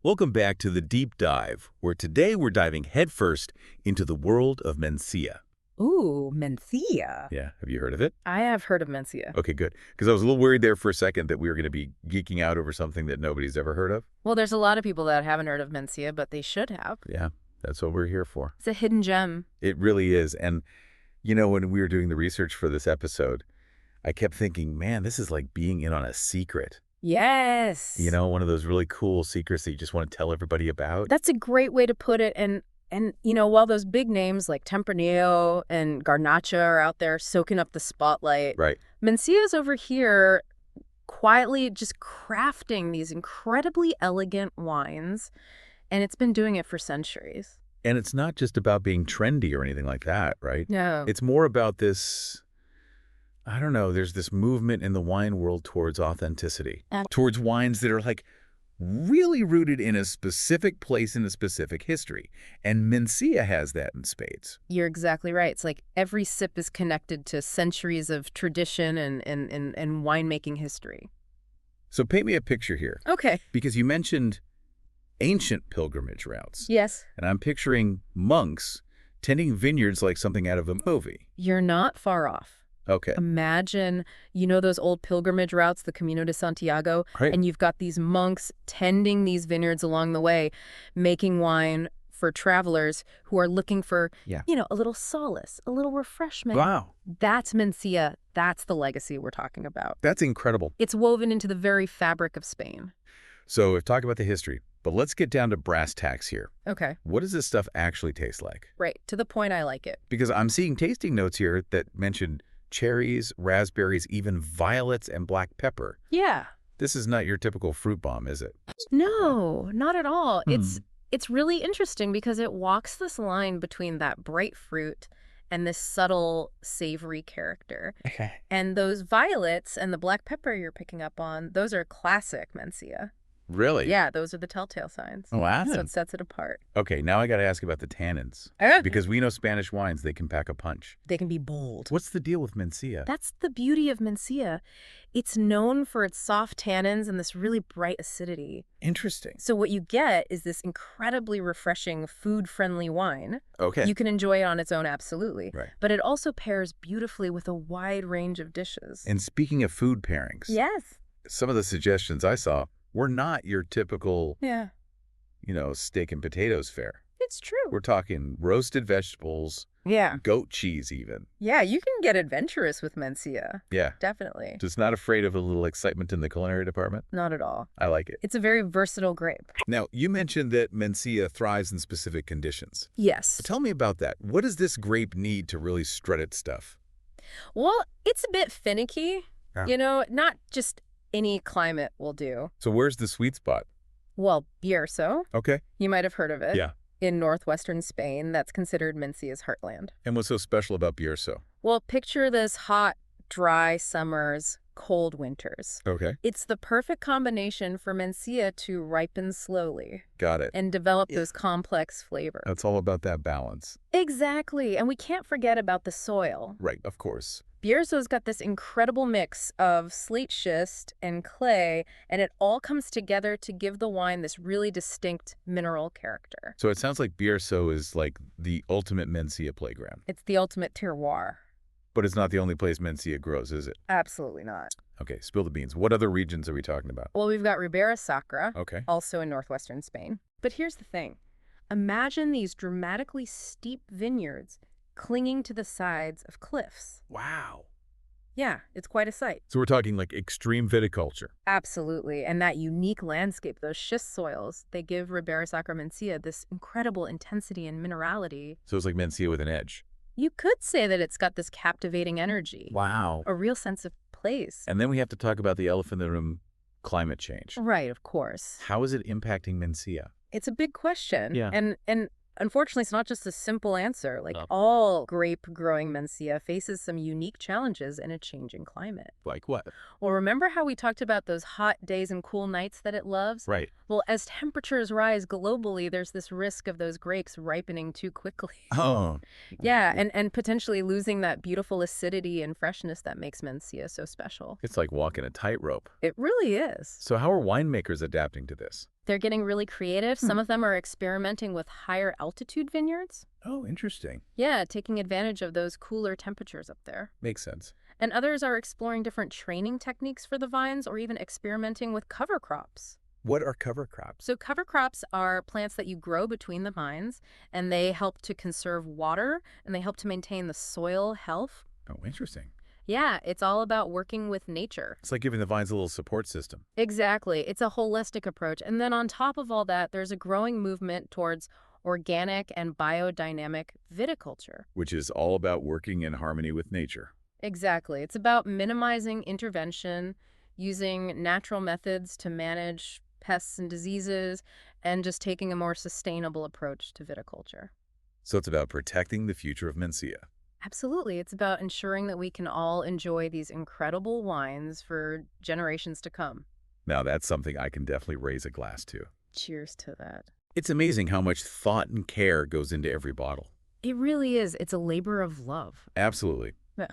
Welcome back to The Deep Dive, where today we're diving headfirst into the world of Mencía. Ooh, Mencía. Yeah, have you heard of it? I have heard of Mencía. Okay, good. Because I was a little worried there for a second that we were going to be geeking out over something that nobody's ever heard of. Well, there's a lot of people that haven't heard of Mencía, but they should have. Yeah, that's what we're here for. It's a hidden gem. It really is. And, you know, when we were doing the research for this episode, I kept thinking, man, this is like being in on a secret. Yes. You know, one of those really cool secrets that you just want to tell everybody about. That's a great way to put it. And you know, while those big names like Tempranillo and Garnacha are out there soaking up the spotlight, Right. Mencía's over here quietly just crafting these incredibly elegant wines, and it's been doing it for centuries. And it's not just about being trendy or anything like that, right? No. It's more about this, I don't know, there's this movement in the wine world towards authenticity, towards wines that are like really rooted in a specific place in a specific history. And Mencía has that in spades. You're exactly right. It's like every sip is connected to centuries of tradition and winemaking history. So paint me a picture here. Okay. Because you mentioned ancient pilgrimage routes. Yes. And I'm picturing monks tending vineyards like something out of a movie. You're not far off. Okay. Imagine, you know, those old pilgrimage routes, the Camino de Santiago, Right. and you've got these monks tending these vineyards along the way, making wine for travelers who are looking for, you know, a little solace, a little refreshment. Wow. That's Mencía. That's the legacy we're talking about. That's incredible. It's woven into the very fabric of Spain. So we've talked about the history, but let's get down to brass tacks here. Okay. What does this stuff actually taste like? Right. To the point I like it. Because I'm seeing tasting notes here that mention cherries, raspberries, even violets and black pepper. Yeah. This is not your typical fruit bomb, is it? No, not at all. It's really interesting because it walks this line between that bright fruit and this subtle, savory character. Okay. And those violets and the black pepper you're picking up on, those are classic Mencía. Really? Yeah, those are the telltale signs. Wow. That's what sets it apart. Okay, now I got to ask about the tannins. Because we know Spanish wines, they can pack a punch. They can be bold. What's the deal with Mencía? That's the beauty of Mencía. It's known for its soft tannins and this really bright acidity. Interesting. So what you get is this incredibly refreshing, food-friendly wine. Okay. You can enjoy it on its own, absolutely. Right. But it also pairs beautifully with a wide range of dishes. And speaking of food pairings, Yes. some of the suggestions I saw were not your typical, Yeah. you know, steak and potatoes fare. It's true. We're talking roasted vegetables, Yeah. goat cheese even. Yeah, you can get adventurous with Mencía. Yeah. Definitely. Just not afraid of a little excitement in the culinary department. Not at all. I like it. It's a very versatile grape. Now, you mentioned that Mencía thrives in specific conditions. Yes. Tell me about that. What does this grape need to really strut its stuff? Well, it's a bit finicky. Yeah. You know, not just any climate will do. So where's the sweet spot? Well, Bierzo, Okay. you might have heard of it. Yeah. In northwestern Spain, that's considered Mencía's heartland. And what's so special about Bierzo? Well, picture this hot, dry summers, cold winters. Okay. It's the perfect combination for Mencía to ripen slowly Got it. and develop those complex flavors. It's all about that balance. Exactly. And we can't forget about the soil. Right, of course. Bierzo's got this incredible mix of slate schist and clay, and it all comes together to give the wine this really distinct mineral character. So it sounds like Bierzo is like the ultimate Mencía playground. It's the ultimate terroir. But it's not the only place Mencía grows, is it? Absolutely not. Okay, spill the beans. What other regions are we talking about? Well, we've got Ribera Sacra, Okay. also in northwestern Spain. But here's the thing. Imagine these dramatically steep vineyards clinging to the sides of cliffs. Wow. Yeah, it's quite a sight. So we're talking like extreme viticulture. Absolutely. And that unique landscape, those schist soils, they give Ribera Sacra Mencía this incredible intensity and minerality. So it's like Mencía with an edge. You could say that it's got this captivating energy. Wow. A real sense of place. And then we have to talk about the elephant in the room, climate change. Right, of course. How is it impacting Mencía? It's a big question. Yeah. And unfortunately, it's not just a simple answer. Like all grape-growing Mencía faces some unique challenges in a changing climate. Like what? Well, remember how we talked about those hot days and cool nights that it loves? Right. Well, as temperatures rise globally, there's this risk of those grapes ripening too quickly. Oh. Yeah, and potentially losing that beautiful acidity and freshness that makes Mencía so special. It's like walking a tightrope. It really is. So how are winemakers adapting to this? They're getting really creative. Some of them are experimenting with higher altitude vineyards. Oh, interesting. Yeah, taking advantage of those cooler temperatures up there. Makes sense. And others are exploring different training techniques for the vines or even experimenting with cover crops. What are cover crops? So cover crops are plants that you grow between the vines, and they help to conserve water, and they help to maintain the soil health. Oh, interesting. Yeah, it's all about working with nature. It's like giving the vines a little support system. Exactly. It's a holistic approach. And then on top of all that, there's a growing movement towards organic and biodynamic viticulture. Which is all about working in harmony with nature. Exactly. It's about minimizing intervention, using natural methods to manage pests and diseases, and just taking a more sustainable approach to viticulture. So it's about protecting the future of Mencía. Absolutely. It's about ensuring that we can all enjoy these incredible wines for generations to come. Now that's something I can definitely raise a glass to. Cheers to that. It's amazing how much thought and care goes into every bottle. It really is. It's a labor of love. Absolutely. Yeah.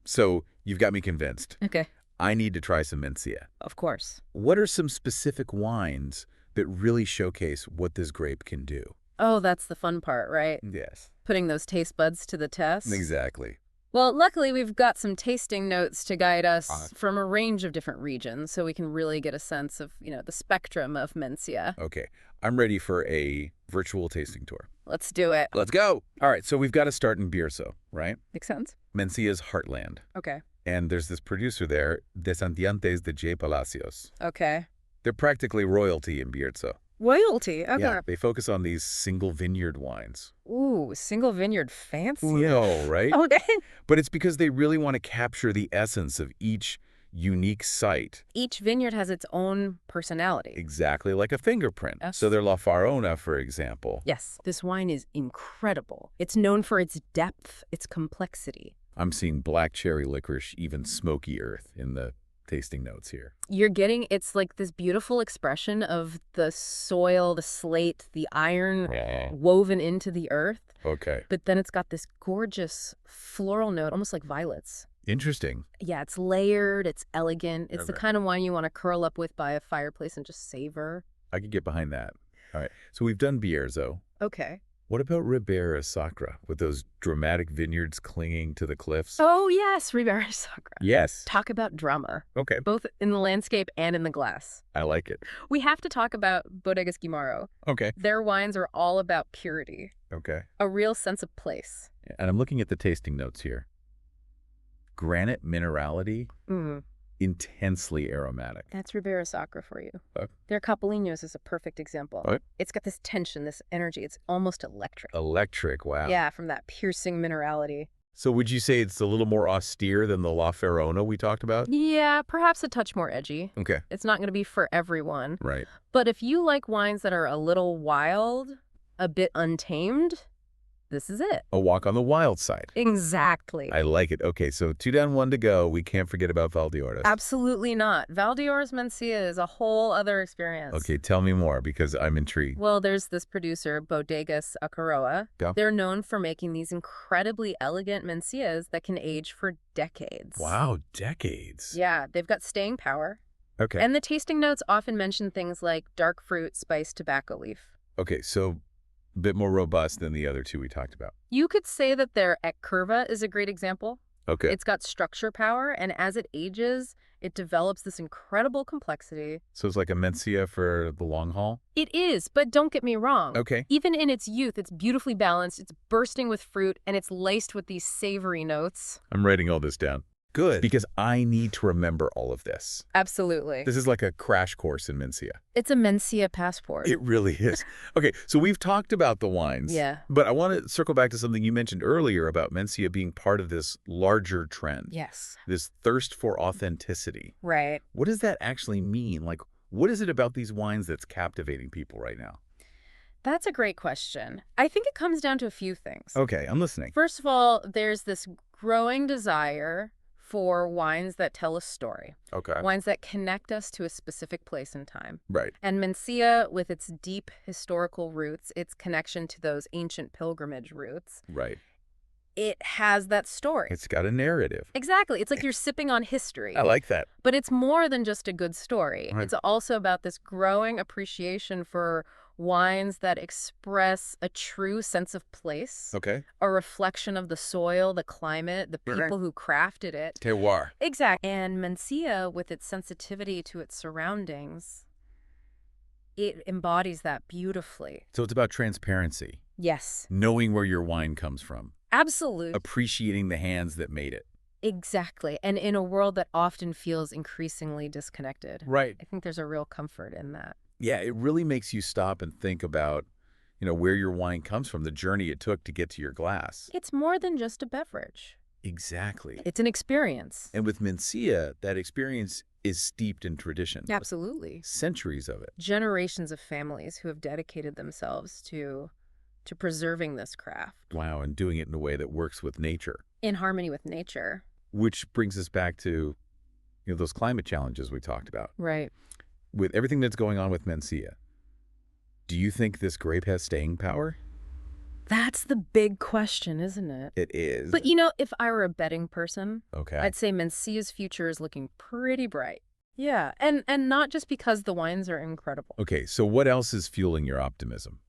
So you've got me convinced. Okay. I need to try some Mencía. Of course. What are some specific wines that really showcase what this grape can do? Oh, that's the fun part, right? Yes. Putting those taste buds to the test. Exactly. Well, luckily, we've got some tasting notes to guide us from a range of different regions, so we can really get a sense of, the spectrum of Mencía. Okay. I'm ready for a virtual tasting tour. Let's do it. Let's go. All right. So we've got to start in Bierzo, right? Makes sense? Mencía's heartland. Okay. And there's this producer there, Descendientes de J. Palacios. Okay. They're practically royalty in Bierzo. Royalty? Okay. Yeah, they focus on these single vineyard wines. Ooh, single vineyard fancy. No, right? Okay. But it's because they really want to capture the essence of each unique site. Each vineyard has its own personality. Exactly like a fingerprint. Yes. So their La Farona, for example. Yes. This wine is incredible. It's known for its depth, its complexity. I'm seeing black cherry licorice, even smoky earth in the tasting notes here. You're getting, it's like this beautiful expression of the soil, the slate, the iron woven into the earth. Okay. But then it's got this gorgeous floral note, almost like violets. Interesting. Yeah, it's layered, it's elegant. It's the kind of wine you want to curl up with by a fireplace and just savor. I could get behind that. All right. So we've done Bierzo. Okay. What about Ribera Sacra with those dramatic vineyards clinging to the cliffs? Oh, yes, Ribera Sacra. Yes. Talk about drama. Okay. Both in the landscape and in the glass. I like it. We have to talk about Bodegas Guimaro. Okay. Their wines are all about purity. Okay. A real sense of place. And I'm looking at the tasting notes here. Granite minerality, intensely aromatic. That's Ribera Sacra for you. Okay. Their Capelinos is a perfect example. Okay. It's got this tension, this energy. It's almost electric. Electric, wow. Yeah, from that piercing minerality. So would you say it's a little more austere than the La Farona we talked about? Yeah, perhaps a touch more edgy. Okay. It's not going to be for everyone. Right. But if you like wines that are a little wild, a bit untamed, this is it. A walk on the wild side. Exactly. I like it. Okay, so 2 down, 1 to go. We can't forget about Valdeorras. Absolutely not. Valdeorras Mencía is a whole other experience. Okay, tell me more because I'm intrigued. Well, there's this producer, Bodegas Acaroa. Yeah. They're known for making these incredibly elegant Mencías that can age for decades. Wow, decades. Yeah, they've got staying power. Okay. And the tasting notes often mention things like dark fruit, spice, tobacco leaf. Okay, so a bit more robust than the other 2 we talked about. You could say that their Et Curva is a great example. Okay. It's got structure power, and as it ages, it develops this incredible complexity. So it's like a Mencía for the long haul? It is, but don't get me wrong. Okay. Even in its youth, it's beautifully balanced, it's bursting with fruit, and it's laced with these savory notes. I'm writing all this down. Good. Because I need to remember all of this. Absolutely. This is like a crash course in Mencía. It's a Mencía passport. It really is. Okay, so we've talked about the wines. Yeah. But I want to circle back to something you mentioned earlier about Mencía being part of this larger trend. Yes. This thirst for authenticity. Right. What does that actually mean? Like, what is it about these wines that's captivating people right now? That's a great question. I think it comes down to a few things. Okay, I'm listening. First of all, there's this growing desire for wines that tell a story. Okay. Wines that connect us to a specific place and time. Right. And Mencía, with its deep historical roots, its connection to those ancient pilgrimage routes, Right. it has that story. It's got a narrative. Exactly. It's like you're sipping on history. I like that. But it's more than just a good story. Right. It's also about this growing appreciation for wines that express a true sense of place, Okay. a reflection of the soil, the climate, the people who crafted it. Terroir. Exactly. And Mencía, with its sensitivity to its surroundings, it embodies that beautifully. So it's about transparency. Yes. Knowing where your wine comes from. Absolutely. Appreciating the hands that made it. Exactly. And in a world that often feels increasingly disconnected. Right. I think there's a real comfort in that. Yeah, it really makes you stop and think about, where your wine comes from, the journey it took to get to your glass. It's more than just a beverage. Exactly. It's an experience. And with Mencía, that experience is steeped in tradition. Absolutely. Centuries of it. Generations of families who have dedicated themselves to preserving this craft. Wow, and doing it in a way that works with nature. In harmony with nature. Which brings us back to, those climate challenges we talked about. Right. With everything that's going on with Mencía, do you think this grape has staying power? That's the big question, isn't it? It is. But if I were a betting person, okay, I'd say Mencía's future is looking pretty bright. Yeah, and not just because the wines are incredible. Okay, so what else is fueling your optimism?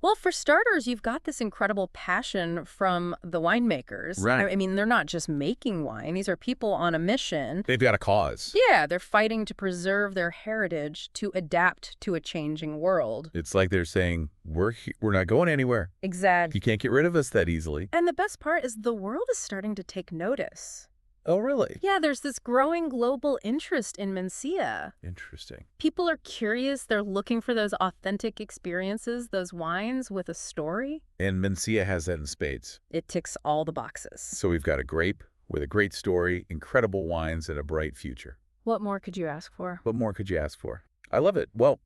Well, for starters, you've got this incredible passion from the winemakers. Right. I mean, they're not just making wine. These are people on a mission. They've got a cause. Yeah, they're fighting to preserve their heritage, to adapt to a changing world. It's like they're saying, we're not going anywhere. Exactly. You can't get rid of us that easily. And the best part is the world is starting to take notice. Oh, really? Yeah, there's this growing global interest in Mencía. Interesting. People are curious. They're looking for those authentic experiences, those wines with a story. And Mencía has that in spades. It ticks all the boxes. So we've got a grape with a great story, incredible wines, and a bright future. What more could you ask for? What more could you ask for? I love it. Well,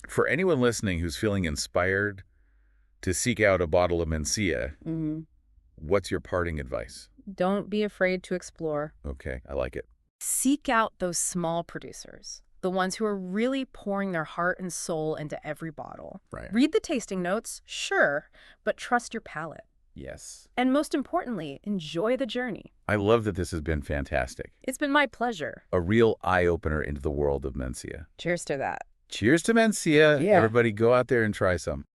for anyone listening who's feeling inspired to seek out a bottle of Mencía, what's your parting advice? Don't be afraid to explore. Okay, I like it. Seek out those small producers, the ones who are really pouring their heart and soul into every bottle. Right. Read the tasting notes, sure, but trust your palate. Yes. And most importantly, enjoy the journey. I love that this has been fantastic. It's been my pleasure. A real eye-opener into the world of Mencía. Cheers to that. Cheers to Mencía. Yeah. Everybody go out there and try some.